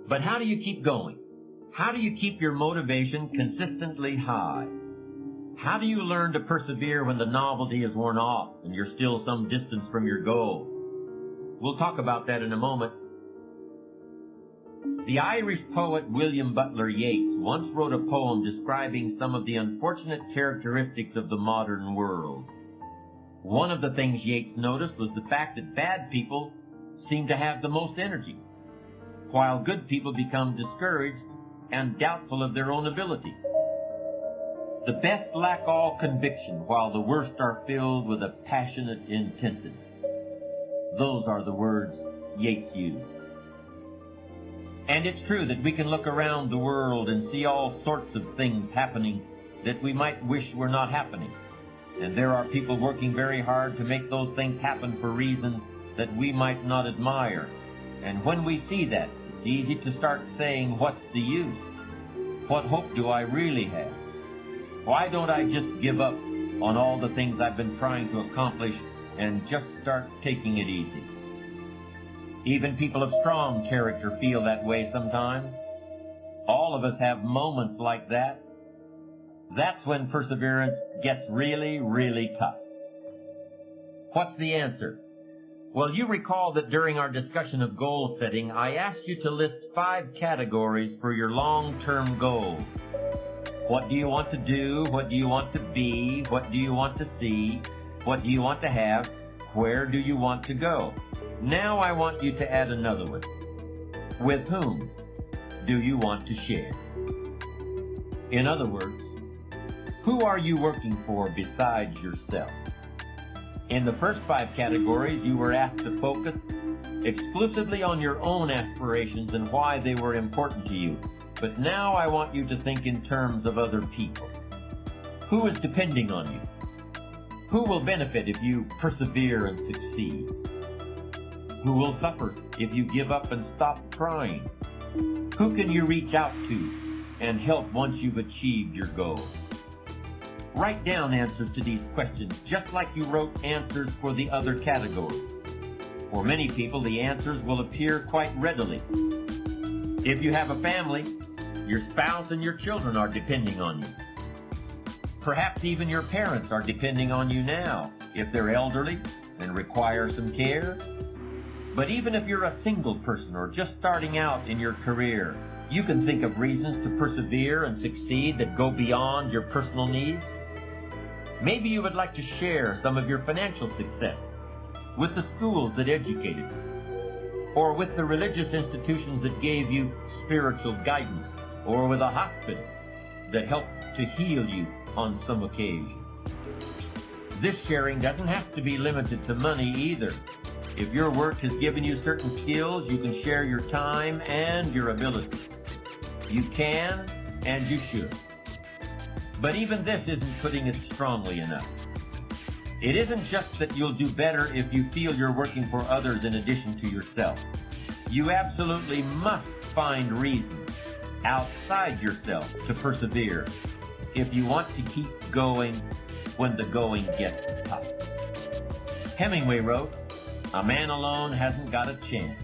But how do you keep going? How do you keep your motivation consistently high? How do you learn to persevere when the novelty is worn off and you're still some distance from your goal? We'll talk about that in a moment. The Irish poet William Butler Yeats once wrote a poem describing some of the unfortunate characteristics of the modern world. One of the things Yeats noticed was the fact that bad people seem to have the most energy, while good people become discouraged and doubtful of their own ability. The best lack all conviction, while the worst are filled with a passionate intensity. Those are the words Yeats used. And it's true that we can look around the world and see all sorts of things happening that we might wish were not happening. And there are people working very hard to make those things happen for reasons that we might not admire. And when we see that, it's easy to start saying, what's the use? What hope do I really have? Why don't I just give up on all the things I've been trying to accomplish and just start taking it easy? Even people of strong character feel that way sometimes. All of us have moments like that. That's when perseverance gets really, really tough. What's the answer? Well, you recall that during our discussion of goal setting, I asked you to list 5 categories for your long-term goals. What do you want to do? What do you want to be? What do you want to see? What do you want to have? Where do you want to go? Now I want you to add another one. With whom do you want to share? In other words, who are you working for besides yourself? In the first 5 categories, you were asked to focus exclusively on your own aspirations and why they were important to you. But now I want you to think in terms of other people. Who is depending on you? Who will benefit if you persevere and succeed? Who will suffer if you give up and stop trying? Who can you reach out to and help once you've achieved your goal? Write down answers to these questions, just like you wrote answers for the other categories. For many people, the answers will appear quite readily. If you have a family, your spouse and your children are depending on you. Perhaps even your parents are depending on you now, if they're elderly and require some care. But even if you're a single person or just starting out in your career, you can think of reasons to persevere and succeed that go beyond your personal needs. Maybe you would like to share some of your financial success with the schools that educated you, or with the religious institutions that gave you spiritual guidance, or with a hospital that helped to heal you on some occasion. This sharing doesn't have to be limited to money either. If your work has given you certain skills, you can share your time and your ability. You can and you should. But even this isn't putting it strongly enough. It isn't just that you'll do better if you feel you're working for others in addition to yourself. You absolutely must find reasons outside yourself to persevere if you want to keep going when the going gets tough. Hemingway wrote, "A man alone hasn't got a chance."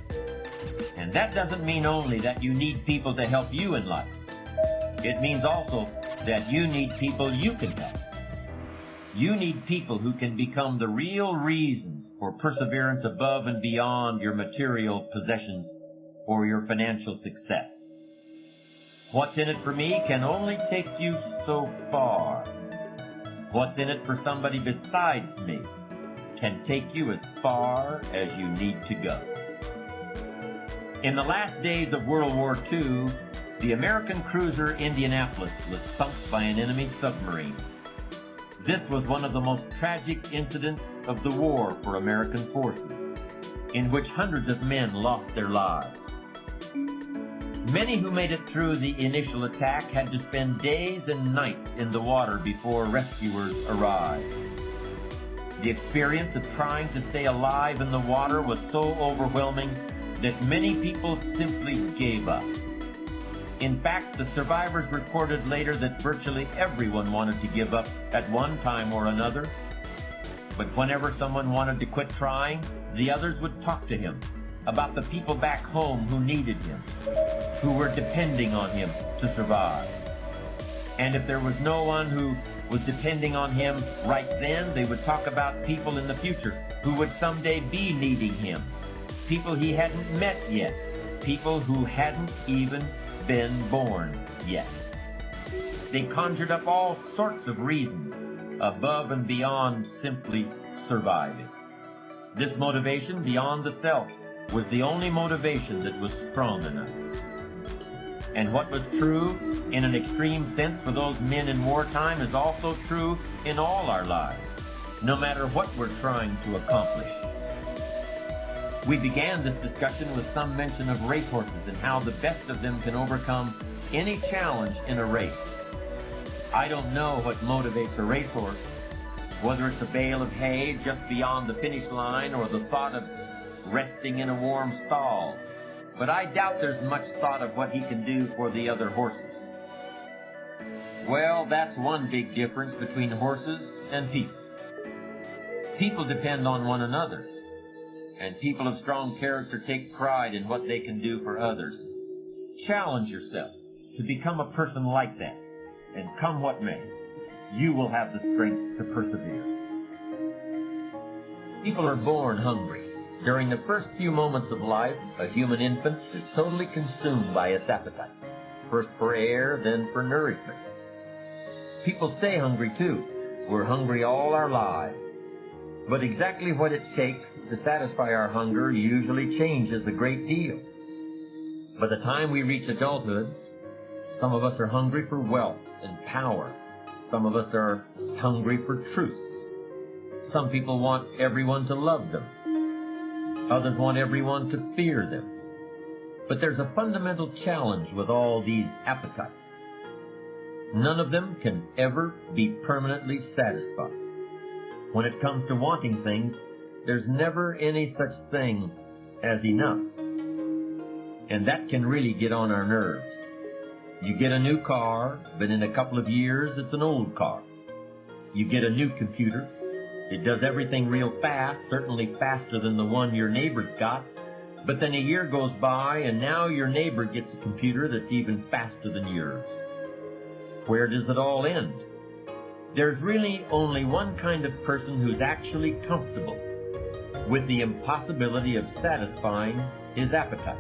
And that doesn't mean only that you need people to help you in life. It means also that you need people you can help. You need people who can become the real reasons for perseverance above and beyond your material possessions or your financial success. What's in it for me can only take you so far. What's in it for somebody besides me can take you as far as you need to go. In the last days of World War II, the American cruiser Indianapolis was sunk by an enemy submarine. This was one of the most tragic incidents of the war for American forces, in which hundreds of men lost their lives. Many who made it through the initial attack had to spend days and nights in the water before rescuers arrived. The experience of trying to stay alive in the water was so overwhelming that many people simply gave up. In fact, the survivors reported later that virtually everyone wanted to give up at one time or another. But whenever someone wanted to quit trying, the others would talk to him about the people back home who needed him. who were depending on him to survive. And if there was no one who was depending on him right then, they would talk about people in the future who would someday be needing him. People he hadn't met yet. People who hadn't even been born yet. They conjured up all sorts of reasons above and beyond simply surviving. This motivation beyond the self was the only motivation that was strong enough. And what was true in an extreme sense for those men in wartime is also true in all our lives, no matter what we're trying to accomplish. We began this discussion with some mention of racehorses and how the best of them can overcome any challenge in a race. I don't know what motivates a racehorse, whether it's a bale of hay just beyond the finish line or the thought of resting in a warm stall, but I doubt there's much thought of what he can do for the other horses. Well, that's one big difference between horses and people. People depend on one another, and people of strong character take pride in what they can do for others. Challenge yourself to become a person like that, and come what may, you will have the strength to persevere. People are born hungry. During the first few moments of life, a human infant is totally consumed by its appetite, first for air, then for nourishment. People stay hungry too. We're hungry all our lives. But exactly what it takes to satisfy our hunger usually changes a great deal. By the time we reach adulthood, some of us are hungry for wealth and power. Some of us are hungry for truth. Some people want everyone to love them. Others want everyone to fear them. But there's a fundamental challenge with all these appetites. None of them can ever be permanently satisfied. When it comes to wanting things, there's never any such thing as enough. And that can really get on our nerves. You get a new car, but in a couple of years it's an old car. You get a new computer. It does everything real fast, certainly faster than the one your neighbor's got. But then a year goes by and now your neighbor gets a computer that's even faster than yours. Where does it all end? There's really only one kind of person who's actually comfortable with the impossibility of satisfying his appetite.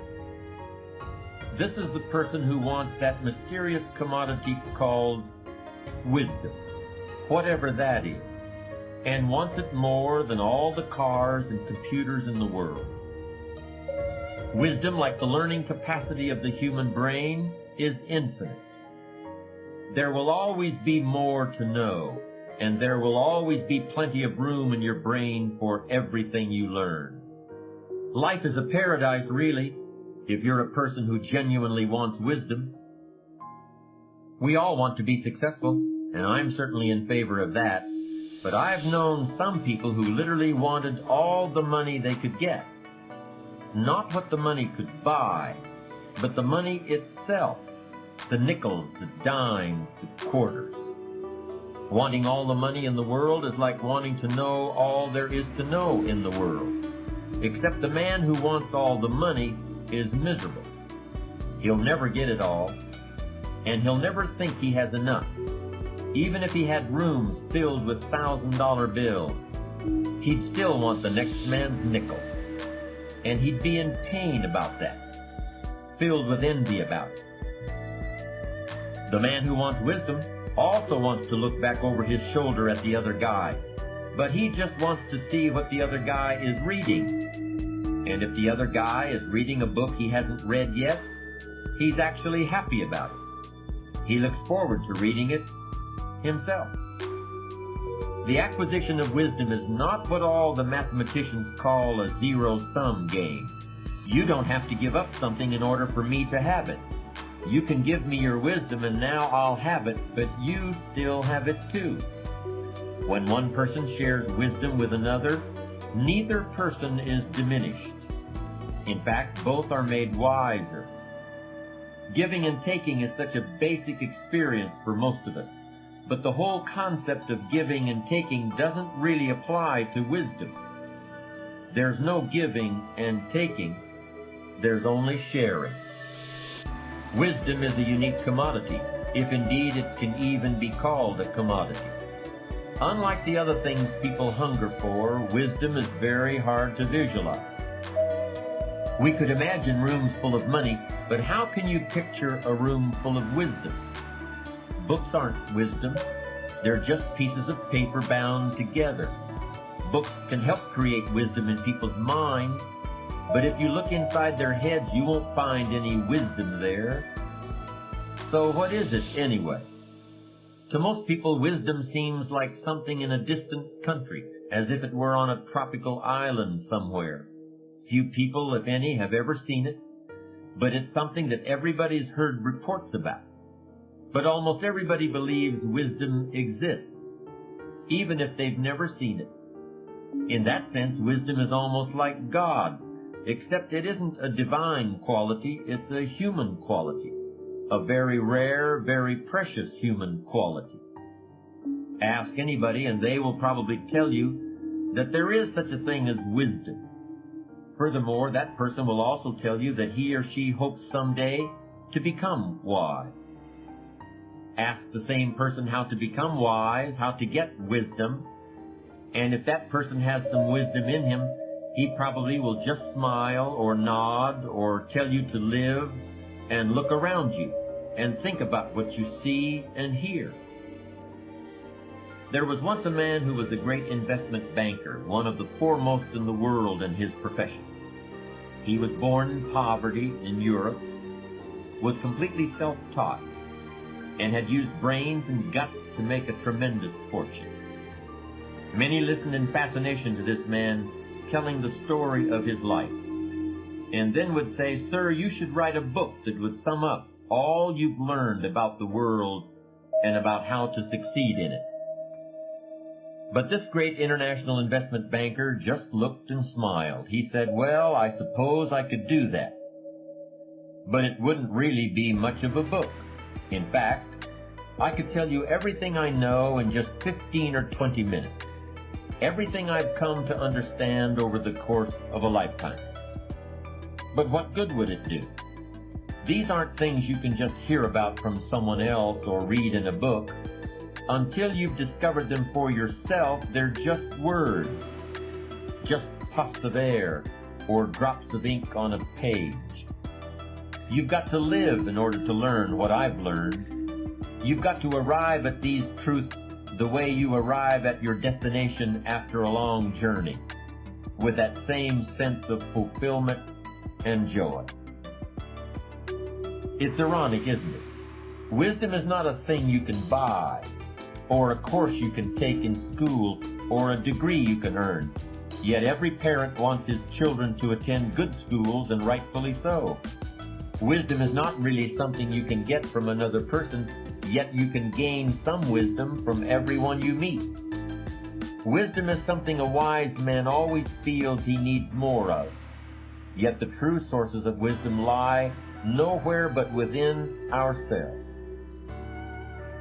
This is the person who wants that mysterious commodity called wisdom, whatever that is, and wants it more than all the cars and computers in the world. Wisdom, like the learning capacity of the human brain, is infinite. There will always be more to know, and there will always be plenty of room in your brain for everything you learn. Life is a paradise, really, if you're a person who genuinely wants wisdom. We all want to be successful, and I'm certainly in favor of that, but I've known some people who literally wanted all the money they could get. Not what the money could buy, but the money itself, the nickels, the dimes, the quarters. Wanting all the money in the world is like wanting to know all there is to know in the world. Except the man who wants all the money is miserable. He'll never get it all, and he'll never think he has enough. Even if he had rooms filled with $1,000 bills, he'd still want the next man's nickel. And he'd be in pain about that, filled with envy about it. The man who wants wisdom also wants to look back over his shoulder at the other guy, but he just wants to see what the other guy is reading. And if the other guy is reading a book he hasn't read yet, he's actually happy about it. He looks forward to reading it himself. The acquisition of wisdom is not what all the mathematicians call a zero-sum game. You don't have to give up something in order for me to have it. You can give me your wisdom and now I'll have it, but you still have it too. When one person shares wisdom with another, neither person is diminished. In fact, both are made wiser. Giving and taking is such a basic experience for most of us, but the whole concept of giving and taking doesn't really apply to wisdom. There's no giving and taking, there's only sharing. Wisdom is a unique commodity, if indeed it can even be called a commodity. Unlike the other things people hunger for, wisdom is very hard to visualize. We could imagine rooms full of money, but how can you picture a room full of wisdom? Books aren't wisdom. They're just pieces of paper bound together. Books can help create wisdom in people's minds, but if you look inside their heads, you won't find any wisdom there. So what is it anyway? To most people, wisdom seems like something in a distant country, as if it were on a tropical island somewhere. Few people, if any, have ever seen it, but it's something that everybody's heard reports about. But almost everybody believes wisdom exists, even if they've never seen it. In that sense, wisdom is almost like God, except it isn't a divine quality, it's a human quality, a very rare, very precious human quality. Ask anybody and they will probably tell you that there is such a thing as wisdom. Furthermore, that person will also tell you that he or she hopes someday to become wise. Ask the same person how to become wise, how to get wisdom, and if that person has some wisdom in him, he probably will just smile or nod or tell you to live and look around you and think about what you see and hear. There was once a man who was a great investment banker, one of the foremost in the world in his profession. He was born in poverty in Europe, was completely self-taught, and had used brains and guts to make a tremendous fortune. Many listened in fascination to this man telling the story of his life, and then would say, "Sir, you should write a book that would sum up all you've learned about the world and about how to succeed in it." But this great international investment banker just looked and smiled. He said, "Well, I suppose I could do that. But it wouldn't really be much of a book. In fact, I could tell you everything I know in just 15 or 20 minutes. Everything I've come to understand over the course of a lifetime. But what good would it do? These aren't things you can just hear about from someone else or read in a book. Until you've discovered them for yourself, they're just words, just puffs of air or drops of ink on a page. You've got to live in order to learn what I've learned. You've got to arrive at these truths the way you arrive at your destination after a long journey, with that same sense of fulfillment and joy." It's ironic, isn't it? Wisdom is not a thing you can buy, or a course you can take in school, or a degree you can earn. Yet every parent wants his children to attend good schools, and rightfully so. Wisdom is not really something you can get from another person, yet you can gain some wisdom from everyone you meet. Wisdom is something a wise man always feels he needs more of. Yet the true sources of wisdom lie nowhere but within ourselves.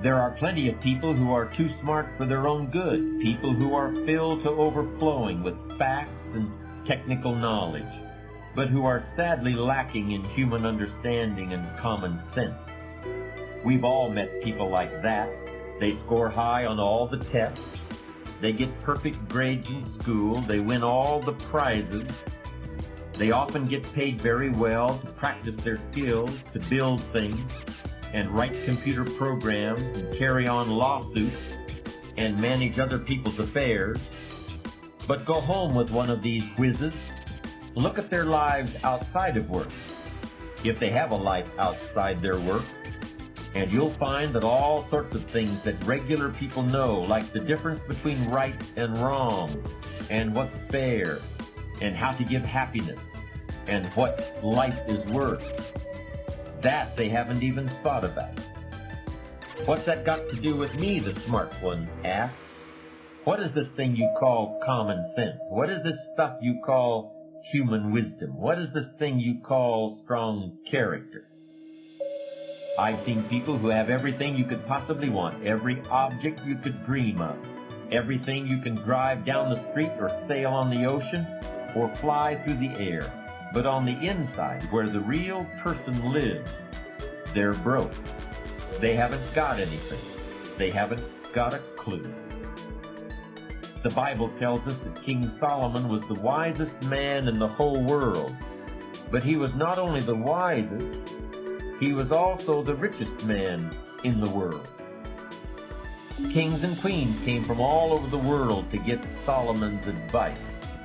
There are plenty of people who are too smart for their own good, people who are filled to overflowing with facts and technical knowledge, but who are sadly lacking in human understanding and common sense. We've all met people like that. They score high on all the tests. They get perfect grades in school. They win all the prizes. They often get paid very well to practice their skills, to build things, and write computer programs, and carry on lawsuits, and manage other people's affairs. But go home with one of these whizzes. Look at their lives outside of work, if they have a life outside their work, and you'll find that all sorts of things that regular people know, like the difference between right and wrong, and what's fair, and how to give happiness, and what life is worth, that they haven't even thought about. What's that got to do with me, the smart one asks? What is this thing you call common sense? What is this stuff you call human wisdom? What is this thing you call strong character? I've seen people who have everything you could possibly want, every object you could dream of, everything you can drive down the street or sail on the ocean or fly through the air. But on the inside, where the real person lives, They're broke. They haven't got anything. They haven't got a clue. The Bible tells us that King Solomon was the wisest man in the whole world. But he was not only the wisest, he was also the richest man in the world. Kings and queens came from all over the world to get Solomon's advice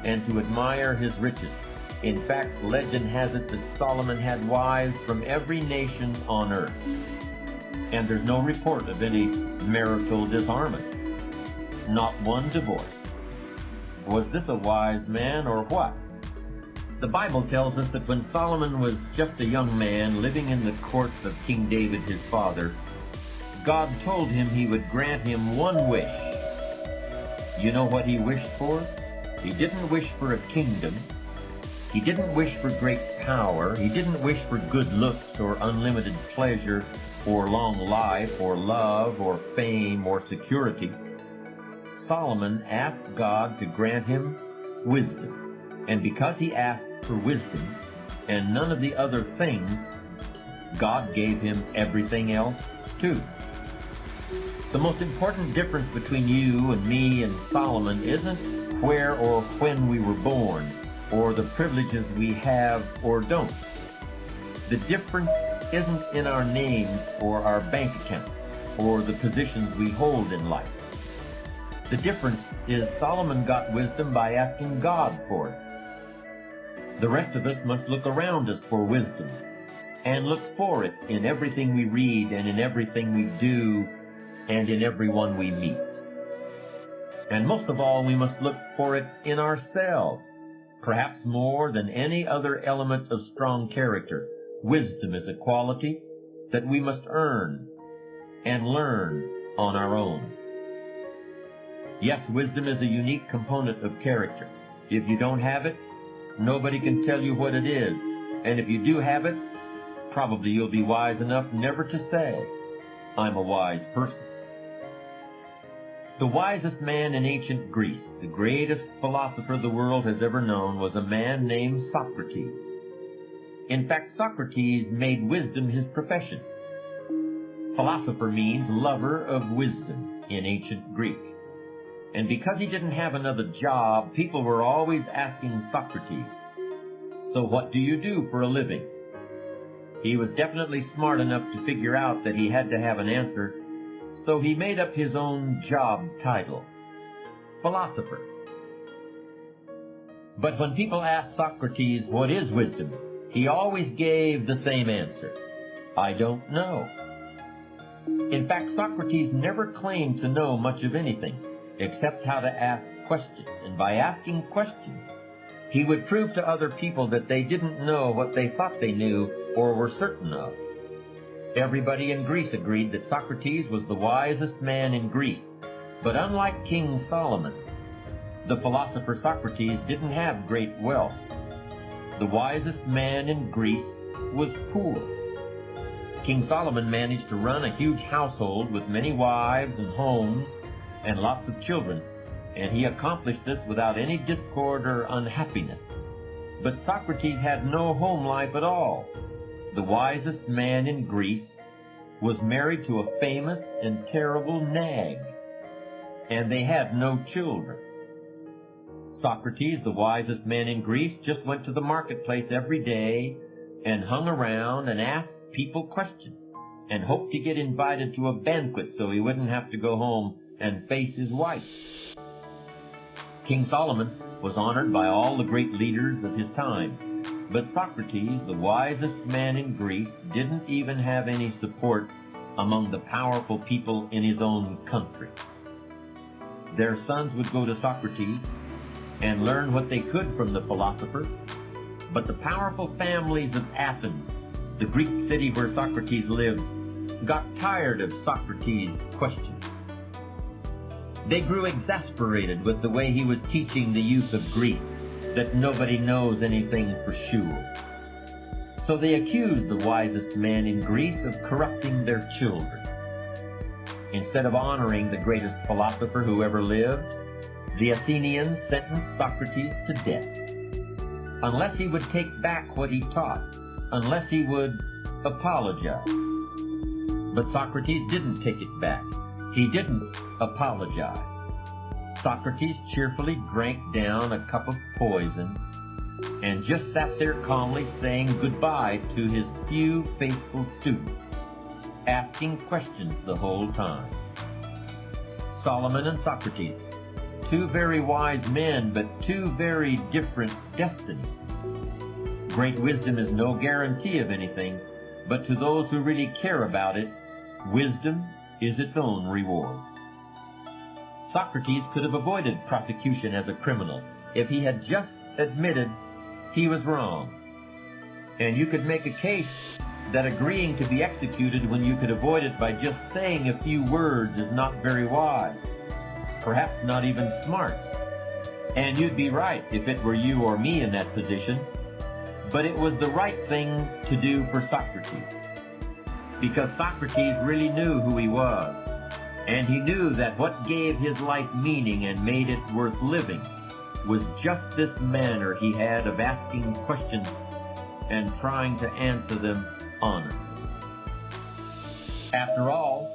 and to admire his riches. In fact, legend has it that Solomon had wives from every nation on earth. And there's no report of any marital disharmony. Not one divorce. Was this a wise man or what? The Bible tells us that when Solomon was just a young man living in the courts of King David his father, God told him he would grant him one wish. You know what he wished for? He didn't wish for a kingdom. He didn't wish for great power. He didn't wish for good looks or unlimited pleasure or long life or love or fame or security. Solomon asked God to grant him wisdom. And because he asked for wisdom and none of the other things, God gave him everything else too. The most important difference between you and me and Solomon isn't where or when we were born, or the privileges we have or don't. The difference isn't in our names or our bank account, or the positions we hold in life. The difference is Solomon got wisdom by asking God for it. The rest of us must look around us for wisdom, and look for it in everything we read and in everything we do and in everyone we meet. And most of all, we must look for it in ourselves, perhaps more than any other element of strong character. Wisdom is a quality that we must earn and learn on our own. Yes, wisdom is a unique component of character. If you don't have it, nobody can tell you what it is. And if you do have it, probably you'll be wise enough never to say, I'm a wise person. The wisest man in ancient Greece, the greatest philosopher the world has ever known, was a man named Socrates. In fact, Socrates made wisdom his profession. Philosopher means lover of wisdom in ancient Greek. And because he didn't have another job, people were always asking Socrates, so what do you do for a living? He was definitely smart enough to figure out that he had to have an answer, so he made up his own job title, philosopher. But when people asked Socrates, what is wisdom? He always gave the same answer, I don't know. In fact, Socrates never claimed to know much of anything, except how to ask questions. And by asking questions, he would prove to other people that they didn't know what they thought they knew or were certain of. Everybody in Greece agreed that Socrates was the wisest man in Greece. But unlike King Solomon, the philosopher Socrates didn't have great wealth. The wisest man in Greece was poor. King Solomon managed to run a huge household with many wives and homes and lots of children, and he accomplished this without any discord or unhappiness. But Socrates had no home life at all. The wisest man in Greece was married to a famous and terrible nag, and they had no children. Socrates, the wisest man in Greece, just went to the marketplace every day and hung around and asked people questions and hoped to get invited to a banquet so he wouldn't have to go home and face his wife. King Solomon was honored by all the great leaders of his time. But Socrates, the wisest man in Greece, didn't even have any support among the powerful people in his own country. Their sons would go to Socrates and learn what they could from the philosopher, but the powerful families of Athens, the Greek city where Socrates lived, got tired of Socrates' questions. They grew exasperated with the way he was teaching the youth of Greece that nobody knows anything for sure. So they accused the wisest man in Greece of corrupting their children. Instead of honoring the greatest philosopher who ever lived, the Athenians sentenced Socrates to death. Unless he would take back what he taught, unless he would apologize. But Socrates didn't take it back. He didn't apologize. Socrates cheerfully drank down a cup of poison and just sat there calmly saying goodbye to his few faithful students, asking questions the whole time. Solomon and Socrates, two very wise men, but two very different destinies. Great wisdom is no guarantee of anything, but to those who really care about it, wisdom is its own reward. Socrates could have avoided prosecution as a criminal if he had just admitted he was wrong. And you could make a case that agreeing to be executed when you could avoid it by just saying a few words is not very wise, perhaps not even smart. And you'd be right if it were you or me in that position, but it was the right thing to do for Socrates, because Socrates really knew who he was, and he knew that what gave his life meaning and made it worth living was just this manner he had of asking questions and trying to answer them honestly. After all,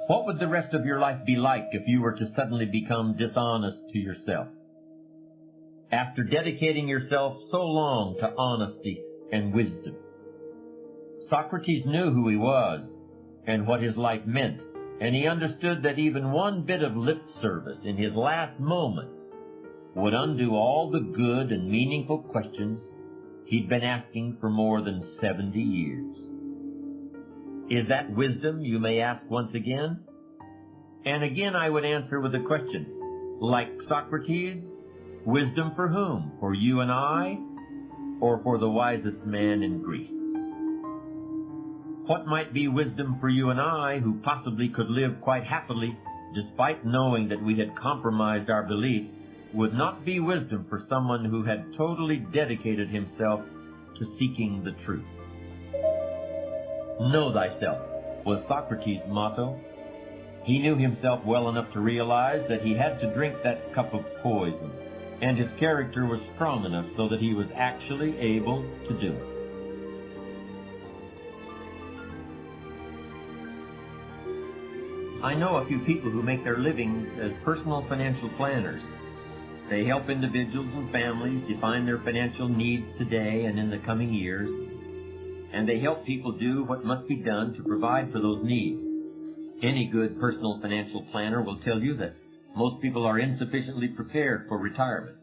what would the rest of your life be like if you were to suddenly become dishonest to yourself? After dedicating yourself so long to honesty and wisdom. Socrates knew who he was and what his life meant, and he understood that even one bit of lip service in his last moments would undo all the good and meaningful questions he'd been asking for more than 70 years. Is that wisdom, you may ask once again? And again I would answer with a question. Like Socrates, wisdom for whom? For you and I, or for the wisest man in Greece? What might be wisdom for you and I, who possibly could live quite happily despite knowing that we had compromised our beliefs, would not be wisdom for someone who had totally dedicated himself to seeking the truth. Know thyself was Socrates' motto. He knew himself well enough to realize that he had to drink that cup of poison, and his character was strong enough so that he was actually able to do it. I know a few people who make their livings as personal financial planners. They help individuals and families define their financial needs today and in the coming years, and they help people do what must be done to provide for those needs. Any good personal financial planner will tell you that most people are insufficiently prepared for retirement.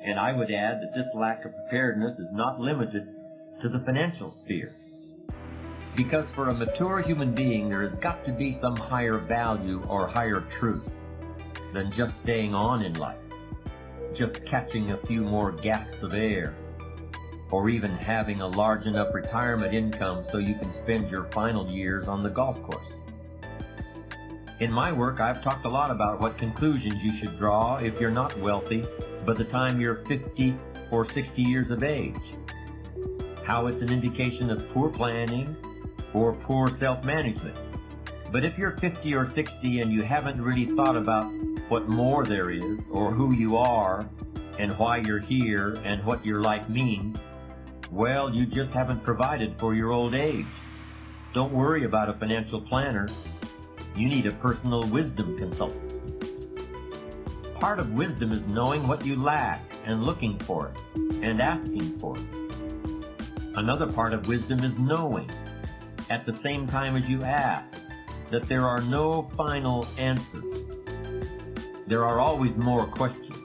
And I would add that this lack of preparedness is not limited to the financial sphere. Because for a mature human being, there has got to be some higher value or higher truth than just staying on in life, just catching a few more gasps of air, or even having a large enough retirement income so you can spend your final years on the golf course. In my work, I've talked a lot about what conclusions you should draw if you're not wealthy by the time you're 50 or 60 years of age. How it's an indication of poor planning or poor self-management. But if you're 50 or 60 and you haven't really thought about what more there is, or who you are, and why you're here, and what your life means, well, you just haven't provided for your old age. Don't worry about a financial planner. You need a personal wisdom consultant. Part of wisdom is knowing what you lack and looking for it and asking for it. Another part of wisdom is knowing, at the same time as you ask, that there are no final answers. There are always more questions.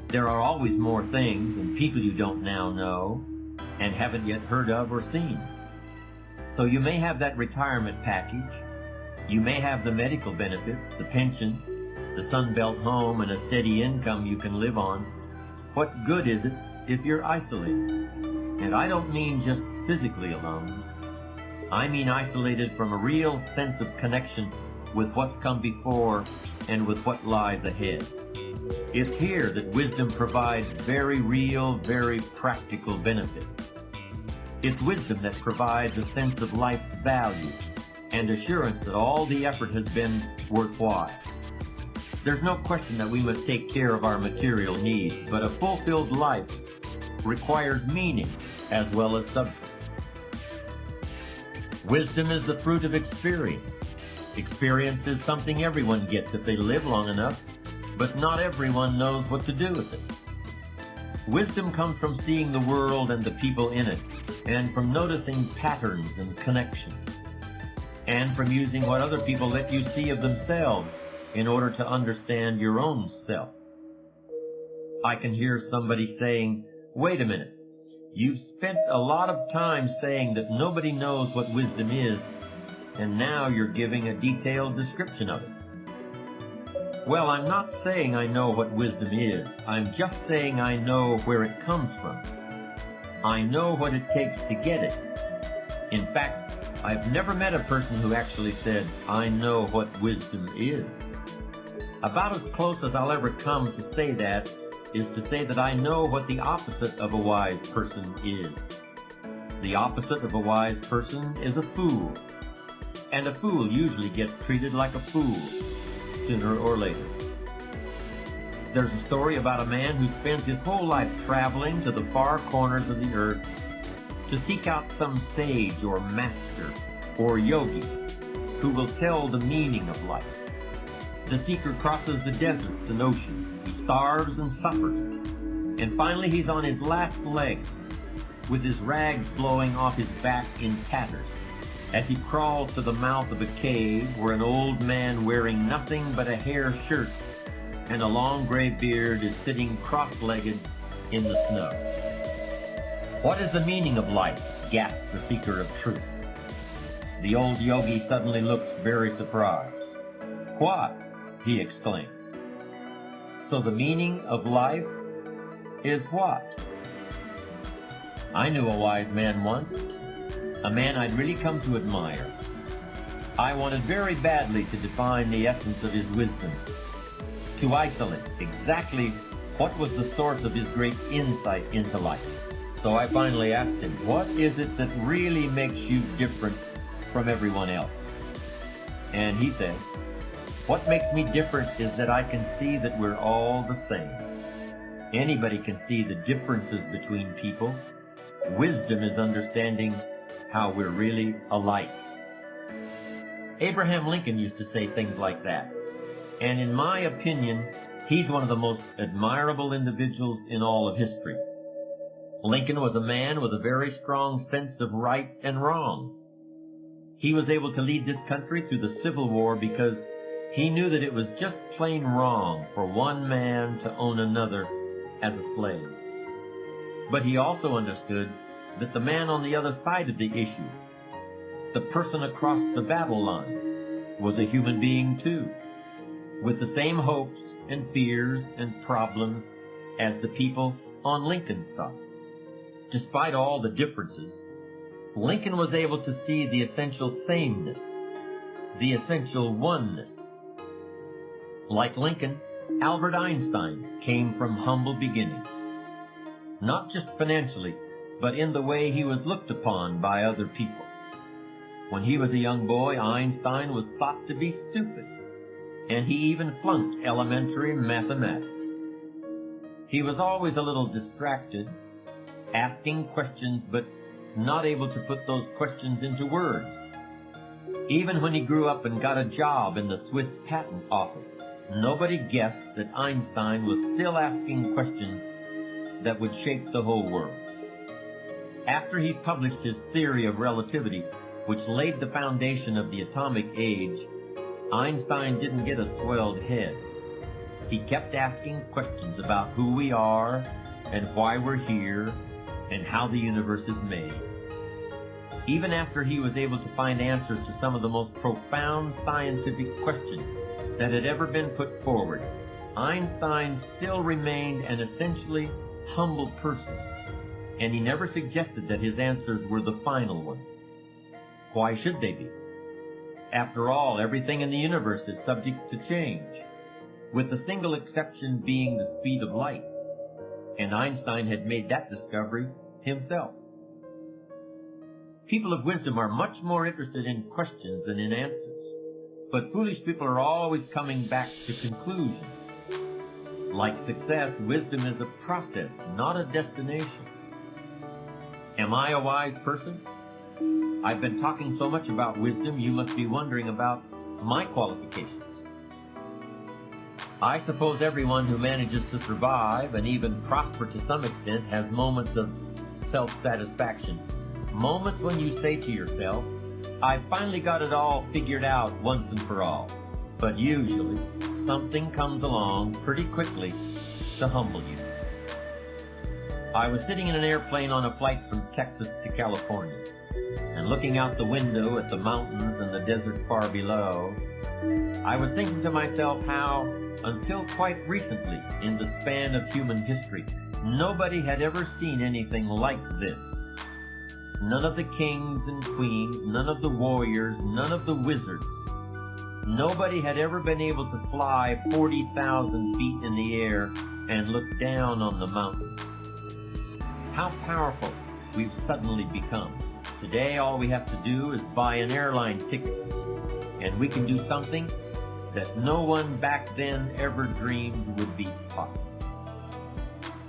There are always more things and people you don't now know and haven't yet heard of or seen. So you may have that retirement package. You may have the medical benefits, the pension, the Sunbelt home, and a steady income you can live on. What good is it if you're isolated? And I don't mean just physically alone. I mean isolated from a real sense of connection with what's come before and with what lies ahead. It's here that wisdom provides very real, very practical benefits. It's wisdom that provides a sense of life's value and assurance that all the effort has been worthwhile. There's no question that we must take care of our material needs, but a fulfilled life requires meaning as well as substance. Wisdom is the fruit of experience. Experience is something everyone gets if they live long enough, but not everyone knows what to do with it. Wisdom comes from seeing the world and the people in it, and from noticing patterns and connections, and from using what other people let you see of themselves in order to understand your own self. I can hear somebody saying, "Wait a minute, you've spent a lot of time saying that nobody knows what wisdom is, and now you're giving a detailed description of it." Well, I'm not saying I know what wisdom is. I'm just saying I know where it comes from. I know what it takes to get it. In fact, I've never met a person who actually said, "I know what wisdom is." About as close as I'll ever come to say that is to say that I know what the opposite of a wise person is. The opposite of a wise person is a fool. And a fool usually gets treated like a fool, sooner or later. There's a story about a man who spends his whole life traveling to the far corners of the earth to seek out some sage or master or yogi who will tell the meaning of life. The seeker crosses the deserts and oceans. He starves and suffers. And finally he's on his last legs, with his rags blowing off his back in tatters, as he crawls to the mouth of a cave where an old man wearing nothing but a hair shirt and a long gray beard is sitting cross-legged in the snow. "What is the meaning of life?" gasps the seeker of truth. The old yogi suddenly looks very surprised. "What?" he exclaims. "So the meaning of life is what?" I knew a wise man once, a man I'd really come to admire. I wanted very badly to define the essence of his wisdom, to isolate exactly what was the source of his great insight into life. So I finally asked him, "What is it that really makes you different from everyone else?" And he said, "What makes me different is that I can see that we're all the same. Anybody can see the differences between people. Wisdom is understanding how we're really alike." Abraham Lincoln used to say things like that. And in my opinion, he's one of the most admirable individuals in all of history. Lincoln was a man with a very strong sense of right and wrong. He was able to lead this country through the Civil War because he knew that it was just plain wrong for one man to own another as a slave. But he also understood that the man on the other side of the issue, the person across the battle line, was a human being too, with the same hopes and fears and problems as the people on Lincoln's side. Despite all the differences, Lincoln was able to see the essential sameness, the essential oneness. Like Lincoln, Albert Einstein came from humble beginnings, not just financially, but in the way he was looked upon by other people. When he was a young boy, Einstein was thought to be stupid, and he even flunked elementary mathematics. He was always a little distracted, asking questions but not able to put those questions into words. Even when he grew up and got a job in the Swiss patent office, nobody guessed that Einstein was still asking questions that would shape the whole world. After he published his theory of relativity, which laid the foundation of the atomic age, Einstein didn't get a swelled head. He kept asking questions about who we are and why we're here and how the universe is made. Even after he was able to find answers to some of the most profound scientific questions that had ever been put forward, Einstein still remained an essentially humble person, and he never suggested that his answers were the final ones. Why should they be? After all, everything in the universe is subject to change, with the single exception being the speed of light, and Einstein had made that discovery himself. People of wisdom are much more interested in questions than in answers, but foolish people are always coming back to conclusions. Like success, wisdom is a process, not a destination. Am I a wise person? I've been talking so much about wisdom, you must be wondering about my qualifications. I suppose everyone who manages to survive and even prosper to some extent has moments of self-satisfaction. Moments when you say to yourself, I've finally got it all figured out once and for all. But usually, something comes along pretty quickly to humble you. I was sitting in an airplane on a flight from Texas to California, and looking out the window at the mountains and the desert far below, I was thinking to myself how, until quite recently in the span of human history, nobody had ever seen anything like this. None of the kings and queens, none of the warriors, none of the wizards. Nobody had ever been able to fly 40,000 feet in the air and look down on the mountains. How powerful we've suddenly become. Today, all we have to do is buy an airline ticket, and we can do something that no one back then ever dreamed would be possible.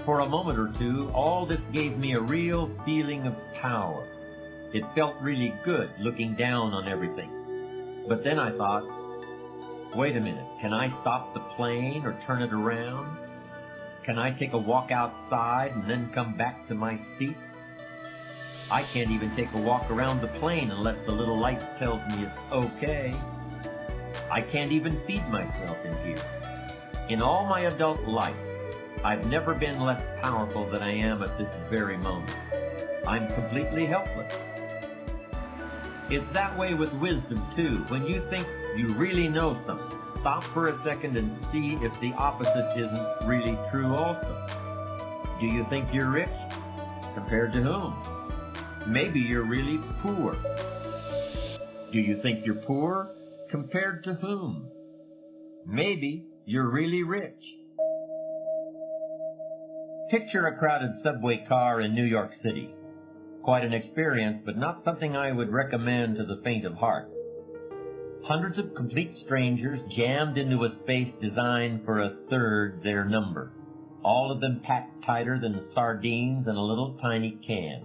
For a moment or two, all this gave me a real feeling of power. It felt really good looking down on everything. But then I thought, wait a minute, can I stop the plane or turn it around? Can I take a walk outside and then come back to my seat? I can't even take a walk around the plane unless the little light tells me it's okay. I can't even feed myself in here. In all my adult life, I've never been less powerful than I am at this very moment. I'm completely helpless. It's that way with wisdom, too. When you think you really know something, stop for a second and see if the opposite isn't really true also. Do you think you're rich? Compared to whom? Maybe you're really poor. Do you think you're poor? Compared to whom? Maybe you're really rich. Picture a crowded subway car in New York City. Quite an experience, but not something I would recommend to the faint of heart. Hundreds of complete strangers jammed into a space designed for a third their number. All of them packed tighter than sardines in a little tiny can.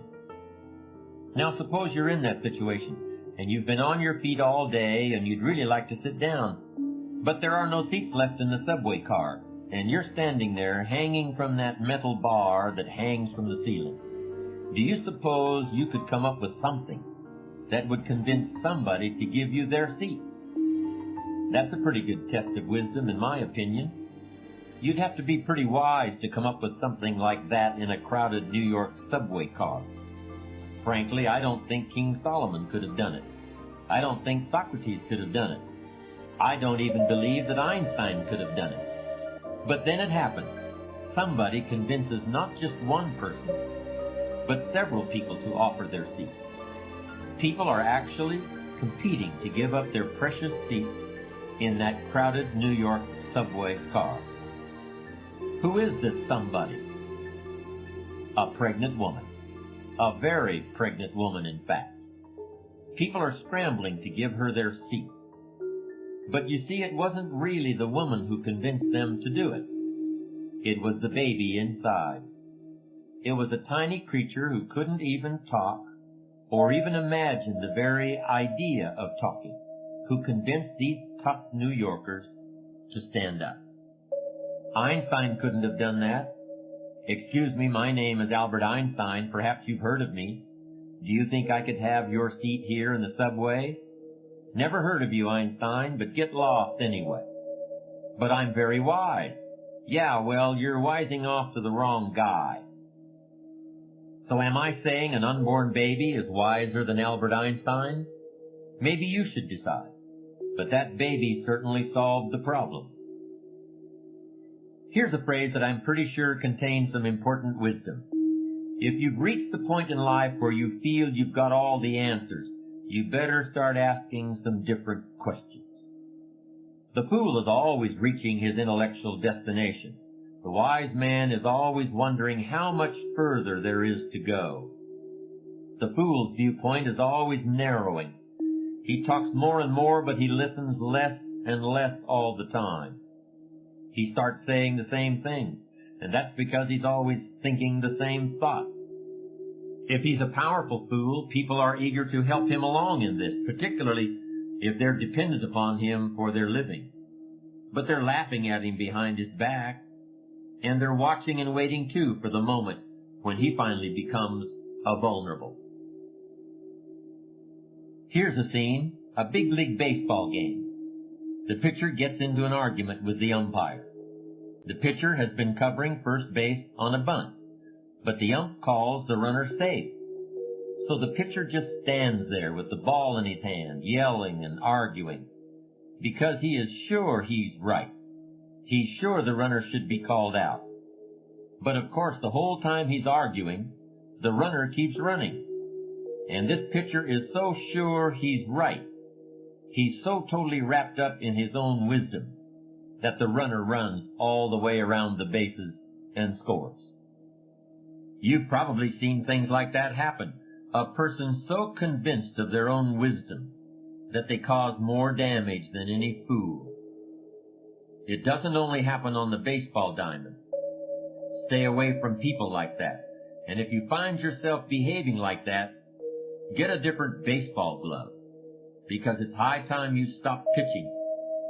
Now suppose you're in that situation, and you've been on your feet all day and you'd really like to sit down. But there are no seats left in the subway car, and you're standing there hanging from that metal bar that hangs from the ceiling. Do you suppose you could come up with something that would convince somebody to give you their seat? That's a pretty good test of wisdom, in my opinion. You'd have to be pretty wise to come up with something like that in a crowded New York subway car. Frankly, I don't think King Solomon could have done it. I don't think Socrates could have done it. I don't even believe that Einstein could have done it. But then it happens. Somebody convinces not just one person, but several people to offer their seats. People are actually competing to give up their precious seats in that crowded New York subway car. Who is this somebody? A pregnant woman. A very pregnant woman, in fact. People are scrambling to give her their seat. But you see, it wasn't really the woman who convinced them to do it. It was the baby inside. It was a tiny creature who couldn't even talk or even imagine the very idea of talking, who convinced these tough New Yorkers to stand up. Einstein couldn't have done that. Excuse me, my name is Albert Einstein. Perhaps you've heard of me. Do you think I could have your seat here in the subway? Never heard of you, Einstein, but get lost anyway. But I'm very wise. Yeah, well, you're wising off to the wrong guy. So am I saying an unborn baby is wiser than Albert Einstein? Maybe you should decide. But that baby certainly solved the problem. Here's a phrase that I'm pretty sure contains some important wisdom. If you've reached the point in life where you feel you've got all the answers, you better start asking some different questions. The fool is always reaching his intellectual destination. The wise man is always wondering how much further there is to go. The fool's viewpoint is always narrowing. He talks more and more, but he listens less and less all the time. He starts saying the same thing, and that's because he's always thinking the same thought. If he's a powerful fool, people are eager to help him along in this, particularly if they're dependent upon him for their living. But they're laughing at him behind his back, and they're watching and waiting too for the moment when he finally becomes a vulnerable. Here's a scene, a big league baseball game. The pitcher gets into an argument with the umpire. The pitcher has been covering first base on a bunt, but the ump calls the runner safe. So the pitcher just stands there with the ball in his hand, yelling and arguing, because he is sure he's right. He's sure the runner should be called out. But of course, the whole time he's arguing, the runner keeps running. And this pitcher is so sure he's right. He's so totally wrapped up in his own wisdom that the runner runs all the way around the bases and scores. You've probably seen things like that happen. A person so convinced of their own wisdom that they cause more damage than any fool. It doesn't only happen on the baseball diamond. Stay away from people like that. And if you find yourself behaving like that, get a different baseball glove, because it's high time you stopped pitching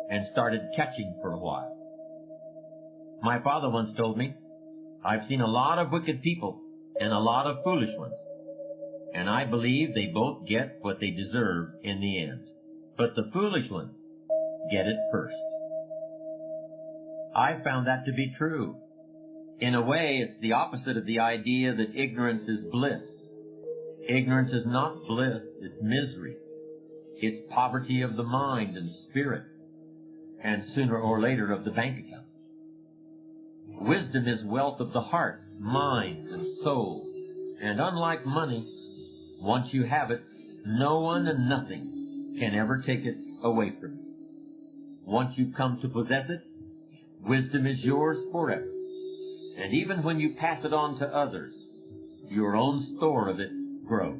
and started catching for a while. My father once told me, I've seen a lot of wicked people and a lot of foolish ones, and I believe they both get what they deserve in the end. But the foolish ones get it first. I found that to be true. In a way, it's the opposite of the idea that ignorance is bliss. Ignorance is not bliss, it's misery. It's poverty of the mind and spirit, and sooner or later of the bank account. Wisdom is wealth of the heart, mind, and soul. And unlike money, once you have it, no one and nothing can ever take it away from you. Once you've come to possess it, wisdom is yours forever. And even when you pass it on to others, your own store of it grows.